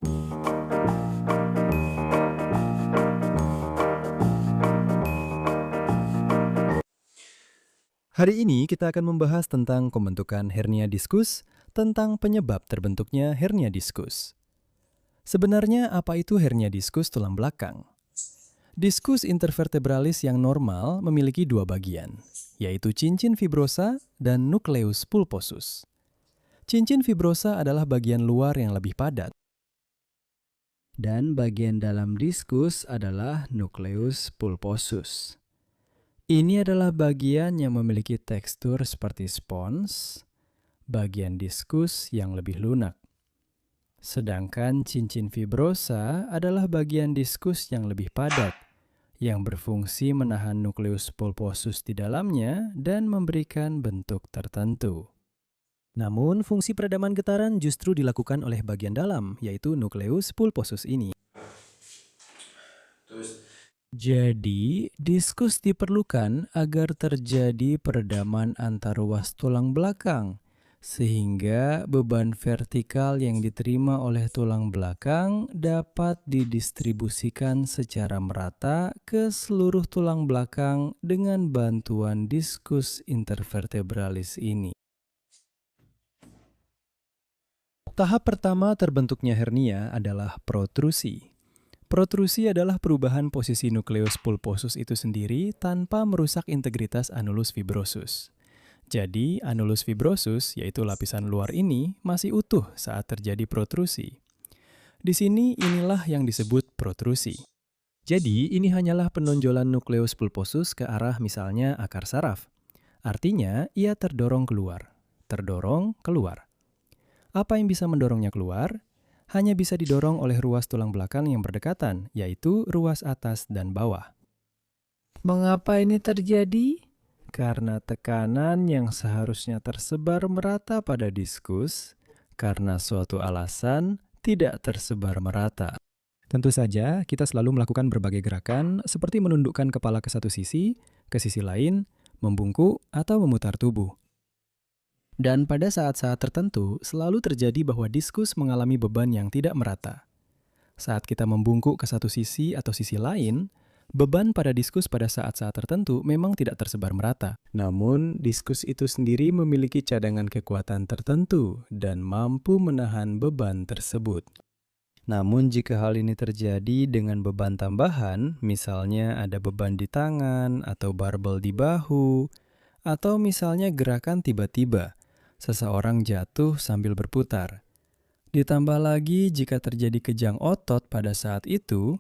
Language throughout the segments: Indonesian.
Hari ini kita akan membahas tentang pembentukan hernia diskus, tentang penyebab terbentuknya hernia diskus. Sebenarnya apa itu hernia diskus tulang belakang? Diskus intervertebralis yang normal memiliki dua bagian, yaitu cincin fibrosa dan nukleus pulposus. Cincin fibrosa adalah bagian luar yang lebih padat, dan bagian dalam diskus adalah nukleus pulposus. Ini adalah bagian yang memiliki tekstur seperti spons, bagian diskus yang lebih lunak. Sedangkan cincin fibrosa adalah bagian diskus yang lebih padat, yang berfungsi menahan nukleus pulposus di dalamnya dan memberikan bentuk tertentu. Namun, fungsi peredaman getaran justru dilakukan oleh bagian dalam, yaitu nukleus pulposus ini. Jadi, diskus diperlukan agar terjadi peredaman antar ruas tulang belakang, sehingga beban vertikal yang diterima oleh tulang belakang dapat didistribusikan secara merata ke seluruh tulang belakang dengan bantuan diskus intervertebralis ini. Tahap pertama terbentuknya hernia adalah protrusi. Protrusi adalah perubahan posisi nukleus pulposus itu sendiri tanpa merusak integritas anulus fibrosus. Jadi, anulus fibrosus, yaitu lapisan luar ini, masih utuh saat terjadi protrusi. Di sini inilah yang disebut protrusi. Jadi, ini hanyalah penonjolan nukleus pulposus ke arah misalnya akar saraf. Artinya, ia terdorong keluar. Terdorong keluar. Apa yang bisa mendorongnya keluar? Hanya bisa didorong oleh ruas tulang belakang yang berdekatan, yaitu ruas atas dan bawah. Mengapa ini terjadi? Karena tekanan yang seharusnya tersebar merata pada diskus, karena suatu alasan tidak tersebar merata. Tentu saja, kita selalu melakukan berbagai gerakan seperti menundukkan kepala ke satu sisi, ke sisi lain, membungkuk, atau memutar tubuh. Dan pada saat-saat tertentu, selalu terjadi bahwa diskus mengalami beban yang tidak merata. Saat kita membungkuk ke satu sisi atau sisi lain, beban pada diskus pada saat-saat tertentu memang tidak tersebar merata. Namun, diskus itu sendiri memiliki cadangan kekuatan tertentu dan mampu menahan beban tersebut. Namun, jika hal ini terjadi dengan beban tambahan, misalnya ada beban di tangan atau barbel di bahu, atau misalnya gerakan tiba-tiba, seseorang jatuh sambil berputar. Ditambah lagi jika terjadi kejang otot pada saat itu,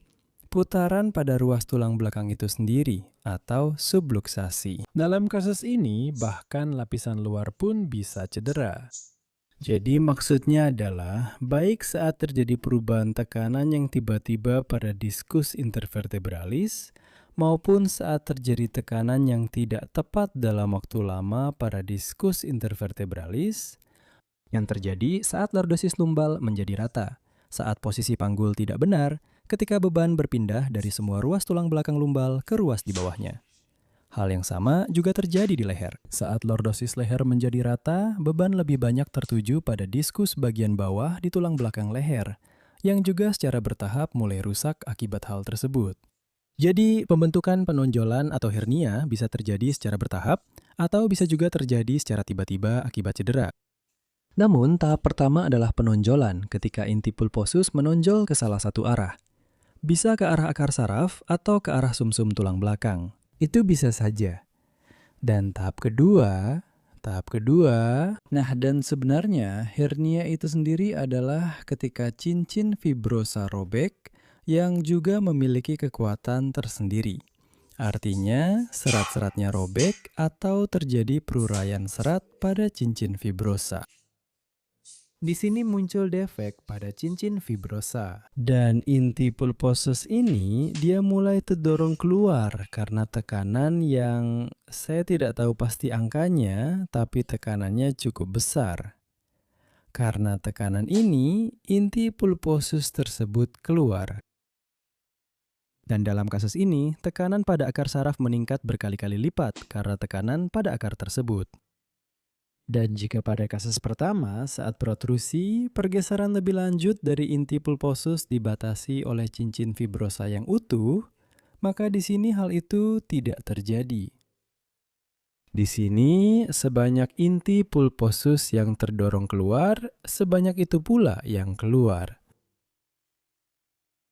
putaran pada ruas tulang belakang itu sendiri atau subluksasi. Dalam kasus ini, bahkan lapisan luar pun bisa cedera. Jadi maksudnya adalah, baik saat terjadi perubahan tekanan yang tiba-tiba pada diskus intervertebralis, maupun saat terjadi tekanan yang tidak tepat dalam waktu lama pada diskus intervertebralis, yang terjadi saat lordosis lumbal menjadi rata, saat posisi panggul tidak benar, ketika beban berpindah dari semua ruas tulang belakang lumbal ke ruas di bawahnya. Hal yang sama juga terjadi di leher. Saat lordosis leher menjadi rata, beban lebih banyak tertuju pada diskus bagian bawah di tulang belakang leher, yang juga secara bertahap mulai rusak akibat hal tersebut. Jadi, pembentukan penonjolan atau hernia bisa terjadi secara bertahap, atau bisa juga terjadi secara tiba-tiba akibat cedera. Namun, tahap pertama adalah penonjolan ketika inti pulposus menonjol ke salah satu arah. Bisa ke arah akar saraf atau ke arah sumsum tulang belakang. Itu bisa saja. Dan tahap kedua, nah dan sebenarnya hernia itu sendiri adalah ketika cincin fibrosa robek yang juga memiliki kekuatan tersendiri. Artinya, serat-seratnya robek atau terjadi peruraian serat pada cincin fibrosa. Di sini muncul defek pada cincin fibrosa. Dan inti pulposus ini dia mulai terdorong keluar karena tekanan yang saya tidak tahu pasti angkanya, tapi tekanannya cukup besar. Karena tekanan ini, inti pulposus tersebut keluar. Dan dalam kasus ini, tekanan pada akar saraf meningkat berkali-kali lipat karena tekanan pada akar tersebut. Dan jika pada kasus pertama, saat protrusi, pergeseran lebih lanjut dari inti pulposus dibatasi oleh cincin fibrosa yang utuh, maka di sini hal itu tidak terjadi. Di sini, sebanyak inti pulposus yang terdorong keluar, sebanyak itu pula yang keluar.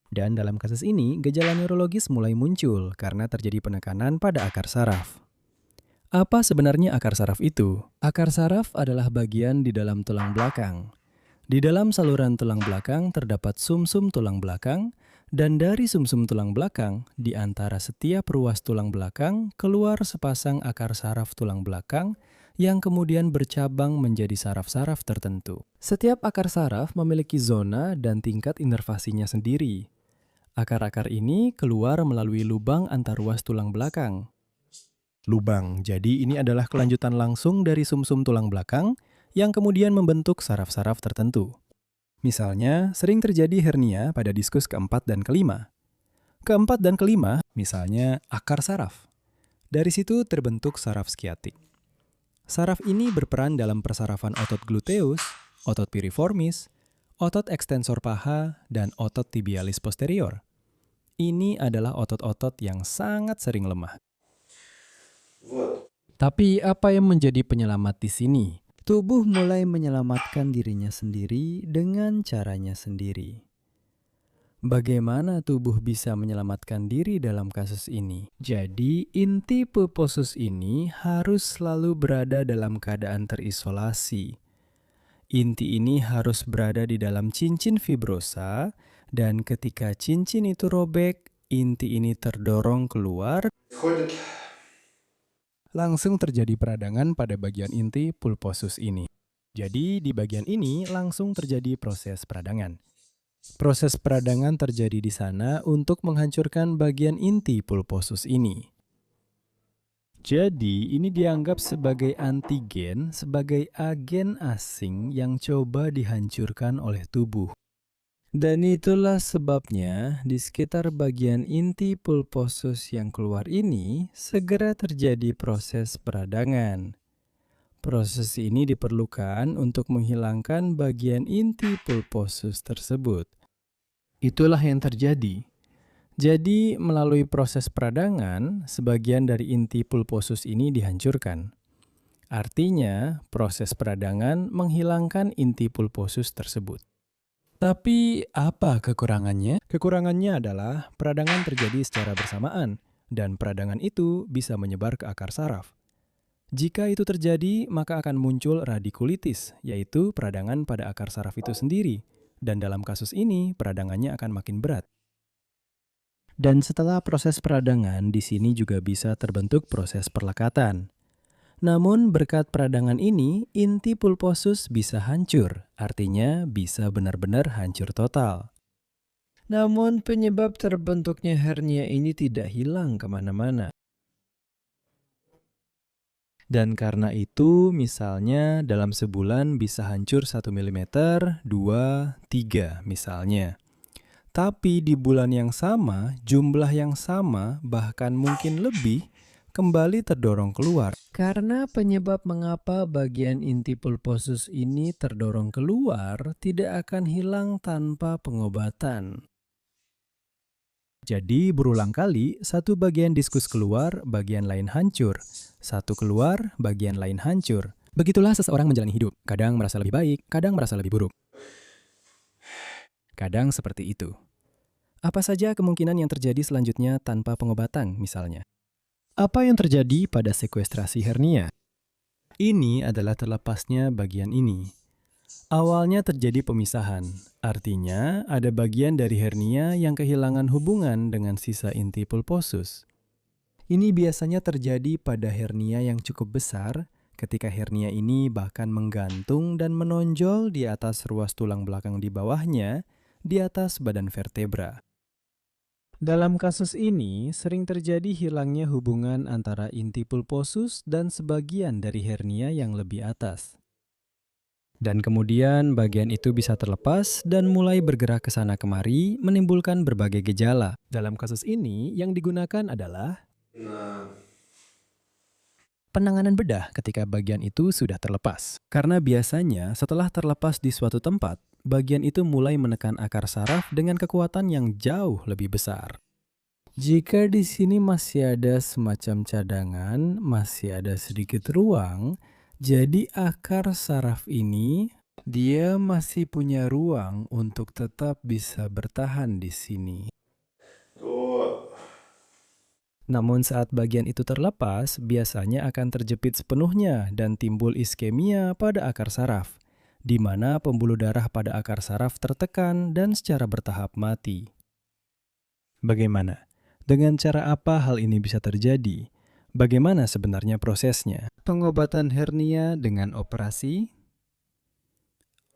Dan dalam kasus ini, gejala neurologis mulai muncul karena terjadi penekanan pada akar saraf. Apa sebenarnya akar saraf itu? Akar saraf adalah bagian di dalam tulang belakang. Di dalam saluran tulang belakang terdapat sumsum tulang belakang, dan dari sumsum tulang belakang, di antara setiap ruas tulang belakang, keluar sepasang akar saraf tulang belakang yang kemudian bercabang menjadi saraf-saraf tertentu. Setiap akar saraf memiliki zona dan tingkat inervasinya sendiri. Akar-akar ini keluar melalui lubang antar ruas tulang belakang. Lubang, jadi ini adalah kelanjutan langsung dari sumsum tulang belakang yang kemudian membentuk saraf-saraf tertentu. Misalnya, sering terjadi hernia pada diskus keempat dan kelima. Keempat dan kelima, misalnya akar saraf. Dari situ terbentuk saraf skiatik. Saraf ini berperan dalam persarafan otot gluteus, otot piriformis, otot ekstensor paha, dan otot tibialis posterior. Ini adalah otot-otot yang sangat sering lemah. Tapi apa yang menjadi penyelamat di sini? Tubuh mulai menyelamatkan dirinya sendiri dengan caranya sendiri. Bagaimana tubuh bisa menyelamatkan diri dalam kasus ini? Jadi, inti pulposus ini harus selalu berada dalam keadaan terisolasi. Inti ini harus berada di dalam cincin fibrosa, dan ketika cincin itu robek, inti ini terdorong keluar. Langsung terjadi peradangan pada bagian inti pulposus ini. Jadi di bagian ini langsung terjadi proses peradangan. Proses peradangan terjadi di sana untuk menghancurkan bagian inti pulposus ini. Jadi ini dianggap sebagai antigen, sebagai agen asing yang coba dihancurkan oleh tubuh. Dan itulah sebabnya di sekitar bagian inti pulposus yang keluar ini segera terjadi proses peradangan. Proses ini diperlukan untuk menghilangkan bagian inti pulposus tersebut. Itulah yang terjadi. Jadi melalui proses peradangan, sebagian dari inti pulposus ini dihancurkan. Artinya, proses peradangan menghilangkan inti pulposus tersebut. Tapi apa kekurangannya? Kekurangannya adalah peradangan terjadi secara bersamaan, dan peradangan itu bisa menyebar ke akar saraf. Jika itu terjadi, maka akan muncul radikulitis, yaitu peradangan pada akar saraf itu sendiri. Dan dalam kasus ini, peradangannya akan makin berat. Dan setelah proses peradangan, di sini juga bisa terbentuk proses perlekatan. Namun berkat peradangan ini, inti pulposus bisa hancur, artinya bisa benar-benar hancur total. Namun penyebab terbentuknya hernia ini tidak hilang kemana-mana. Dan karena itu, misalnya dalam sebulan bisa hancur 1 mm, 2, 3 misalnya. Tapi di bulan yang sama, jumlah yang sama, bahkan mungkin lebih, kembali terdorong keluar. Karena penyebab mengapa bagian inti pulposus ini terdorong keluar tidak akan hilang tanpa pengobatan. Jadi berulang kali, satu bagian diskus keluar, bagian lain hancur. Satu keluar, bagian lain hancur. Begitulah seseorang menjalani hidup. Kadang merasa lebih baik, kadang merasa lebih buruk. Kadang seperti itu. Apa saja kemungkinan yang terjadi selanjutnya tanpa pengobatan misalnya? Apa yang terjadi pada sekuestrasi hernia? Ini adalah terlepasnya bagian ini. Awalnya terjadi pemisahan, artinya ada bagian dari hernia yang kehilangan hubungan dengan sisa inti pulposus. Ini biasanya terjadi pada hernia yang cukup besar, ketika hernia ini bahkan menggantung dan menonjol di atas ruas tulang belakang di bawahnya, di atas badan vertebra. Dalam kasus ini, sering terjadi hilangnya hubungan antara inti pulposus dan sebagian dari hernia yang lebih atas. Dan kemudian bagian itu bisa terlepas dan mulai bergerak ke sana kemari, menimbulkan berbagai gejala. Dalam kasus ini, yang digunakan adalah penanganan bedah ketika bagian itu sudah terlepas. Karena biasanya setelah terlepas di suatu tempat, bagian itu mulai menekan akar saraf dengan kekuatan yang jauh lebih besar. Jika di sini masih ada semacam cadangan, masih ada sedikit ruang, jadi akar saraf ini dia masih punya ruang untuk tetap bisa bertahan di sini. Namun saat bagian itu terlepas, biasanya akan terjepit sepenuhnya dan timbul iskemia pada akar saraf, di mana pembuluh darah pada akar saraf tertekan dan secara bertahap mati. Bagaimana? Dengan cara apa hal ini bisa terjadi? Bagaimana sebenarnya prosesnya? Pengobatan hernia dengan operasi?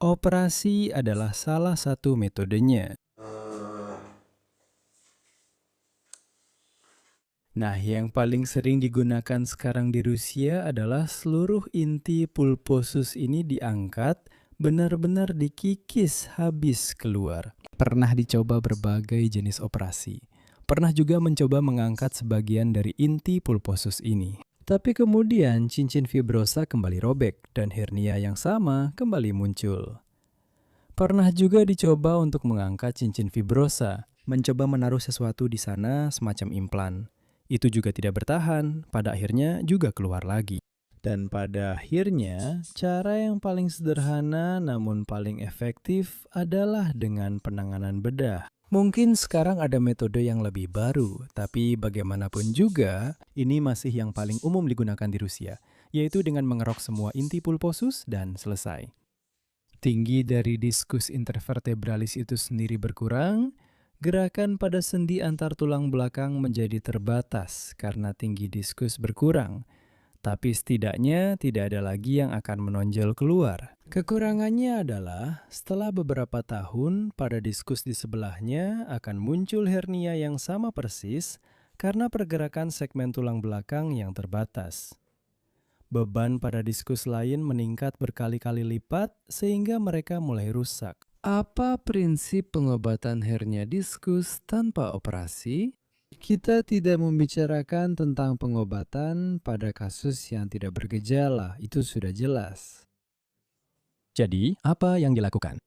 Operasi adalah salah satu metodenya. Nah, yang paling sering digunakan sekarang di Rusia adalah seluruh inti pulposus ini diangkat, benar-benar dikikis habis keluar. Pernah dicoba berbagai jenis operasi. Pernah juga mencoba mengangkat sebagian dari inti pulposus ini. Tapi kemudian cincin fibrosa kembali robek dan hernia yang sama kembali muncul. Pernah juga dicoba untuk mengangkat cincin fibrosa, mencoba menaruh sesuatu di sana semacam implan. Itu juga tidak bertahan, pada akhirnya juga keluar lagi. Dan pada akhirnya, cara yang paling sederhana namun paling efektif adalah dengan penanganan bedah. Mungkin sekarang ada metode yang lebih baru, tapi bagaimanapun juga, ini masih yang paling umum digunakan di Rusia, yaitu dengan mengerok semua inti pulposus dan selesai. Tinggi dari diskus intervertebralis itu sendiri berkurang, gerakan pada sendi antar tulang belakang menjadi terbatas karena tinggi diskus berkurang, tapi setidaknya tidak ada lagi yang akan menonjol keluar. Kekurangannya adalah setelah beberapa tahun pada diskus di sebelahnya akan muncul hernia yang sama persis karena pergerakan segmen tulang belakang yang terbatas. Beban pada diskus lain meningkat berkali-kali lipat sehingga mereka mulai rusak. Apa prinsip pengobatan hernia diskus tanpa operasi? Kita tidak membicarakan tentang pengobatan pada kasus yang tidak bergejala, itu sudah jelas. Jadi, apa yang dilakukan?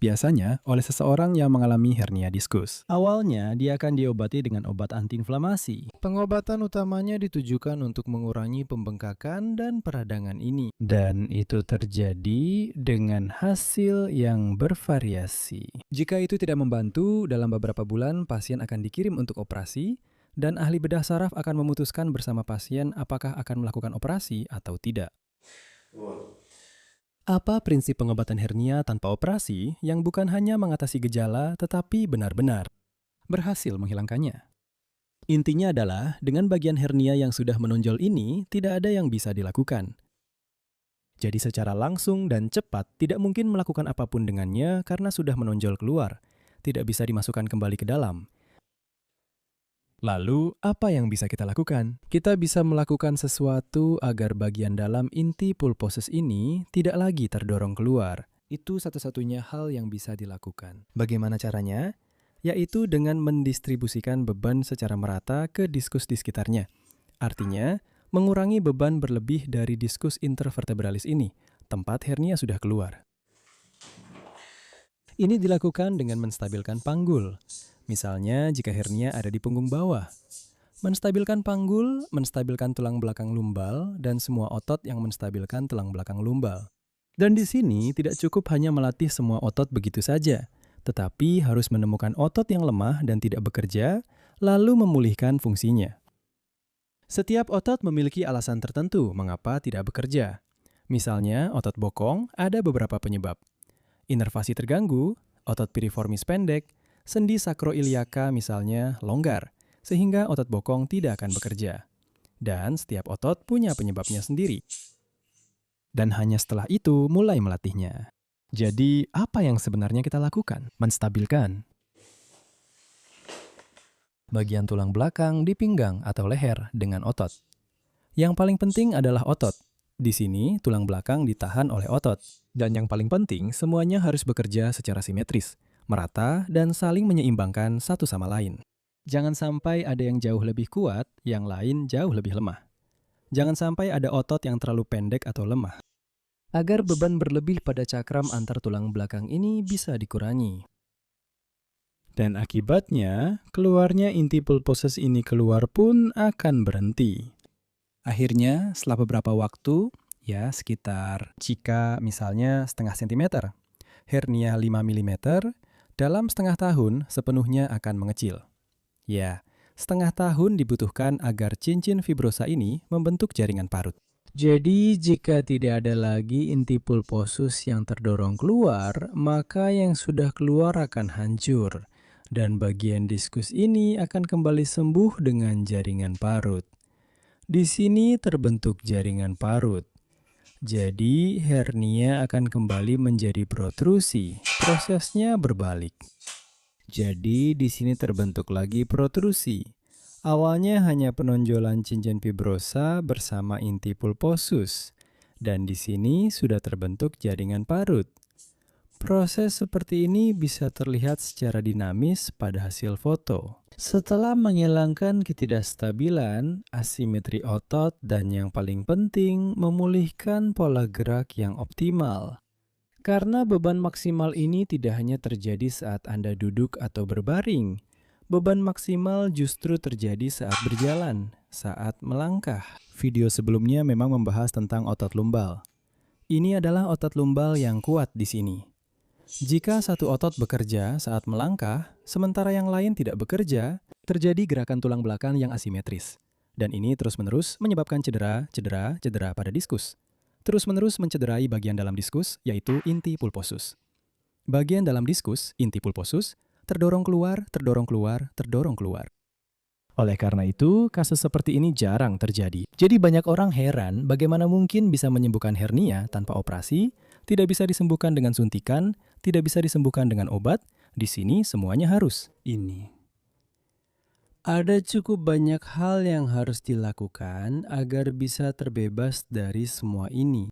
Biasanya oleh seseorang yang mengalami hernia diskus. Awalnya, dia akan diobati dengan obat antiinflamasi. Pengobatan utamanya ditujukan untuk mengurangi pembengkakan dan peradangan ini. Dan itu terjadi dengan hasil yang bervariasi. Jika itu tidak membantu, dalam beberapa bulan pasien akan dikirim untuk operasi, dan ahli bedah saraf akan memutuskan bersama pasien apakah akan melakukan operasi atau tidak. Apa prinsip pengobatan hernia tanpa operasi yang bukan hanya mengatasi gejala tetapi benar-benar berhasil menghilangkannya? Intinya adalah dengan bagian hernia yang sudah menonjol ini tidak ada yang bisa dilakukan. Jadi secara langsung dan cepat tidak mungkin melakukan apapun dengannya karena sudah menonjol keluar, tidak bisa dimasukkan kembali ke dalam. Lalu, apa yang bisa kita lakukan? Kita bisa melakukan sesuatu agar bagian dalam inti pulposus ini tidak lagi terdorong keluar. Itu satu-satunya hal yang bisa dilakukan. Bagaimana caranya? Yaitu dengan mendistribusikan beban secara merata ke diskus di sekitarnya. Artinya, mengurangi beban berlebih dari diskus intervertebralis ini, tempat hernia sudah keluar. Ini dilakukan dengan menstabilkan panggul. Misalnya jika hernia ada di punggung bawah. Menstabilkan panggul, menstabilkan tulang belakang lumbal, dan semua otot yang menstabilkan tulang belakang lumbal. Dan di sini tidak cukup hanya melatih semua otot begitu saja, tetapi harus menemukan otot yang lemah dan tidak bekerja, lalu memulihkan fungsinya. Setiap otot memiliki alasan tertentu mengapa tidak bekerja. Misalnya otot bokong ada beberapa penyebab. Inervasi terganggu, otot piriformis pendek, sendi sakroiliaka misalnya longgar, sehingga otot bokong tidak akan bekerja. Dan setiap otot punya penyebabnya sendiri. Dan hanya setelah itu mulai melatihnya. Jadi, apa yang sebenarnya kita lakukan? Menstabilkan bagian tulang belakang di pinggang atau leher dengan otot. Yang paling penting adalah otot. Di sini, tulang belakang ditahan oleh otot. Dan yang paling penting, semuanya harus bekerja secara simetris, merata, dan saling menyeimbangkan satu sama lain. Jangan sampai ada yang jauh lebih kuat, yang lain jauh lebih lemah. Jangan sampai ada otot yang terlalu pendek atau lemah. Agar beban berlebih pada cakram antar tulang belakang ini bisa dikurangi. Dan akibatnya, keluarnya inti pulposus ini keluar pun akan berhenti. Akhirnya, setelah beberapa waktu, ya sekitar jika misalnya setengah sentimeter, hernia 5 mm, dalam setengah tahun sepenuhnya akan mengecil. Ya, setengah tahun dibutuhkan agar cincin fibrosa ini membentuk jaringan parut. Jadi, jika tidak ada lagi inti pulposus yang terdorong keluar, maka yang sudah keluar akan hancur, dan bagian diskus ini akan kembali sembuh dengan jaringan parut. Di sini terbentuk jaringan parut. Jadi, hernia akan kembali menjadi protrusi. Prosesnya berbalik. Jadi, di sini terbentuk lagi protrusi. Awalnya hanya penonjolan cincin fibrosa bersama inti pulposus, dan di sini sudah terbentuk jaringan parut. Proses seperti ini bisa terlihat secara dinamis pada hasil foto. Setelah menghilangkan ketidakstabilan, asimetri otot, dan yang paling penting, memulihkan pola gerak yang optimal. Karena beban maksimal ini tidak hanya terjadi saat Anda duduk atau berbaring, beban maksimal justru terjadi saat berjalan, saat melangkah. Video sebelumnya memang membahas tentang otot lumbal. Ini adalah otot lumbal yang kuat di sini. Jika satu otot bekerja saat melangkah, sementara yang lain tidak bekerja, terjadi gerakan tulang belakang yang asimetris. Dan ini terus-menerus menyebabkan cedera pada diskus. Terus-menerus mencederai bagian dalam diskus, yaitu inti pulposus. Bagian dalam diskus, inti pulposus, terdorong keluar, terdorong keluar, terdorong keluar. Oleh karena itu, kasus seperti ini jarang terjadi. Jadi banyak orang heran bagaimana mungkin bisa menyembuhkan hernia tanpa operasi, tidak bisa disembuhkan dengan suntikan, tidak bisa disembuhkan dengan obat. Di sini semuanya harus. Ini. Ada cukup banyak hal yang harus dilakukan agar bisa terbebas dari semua ini.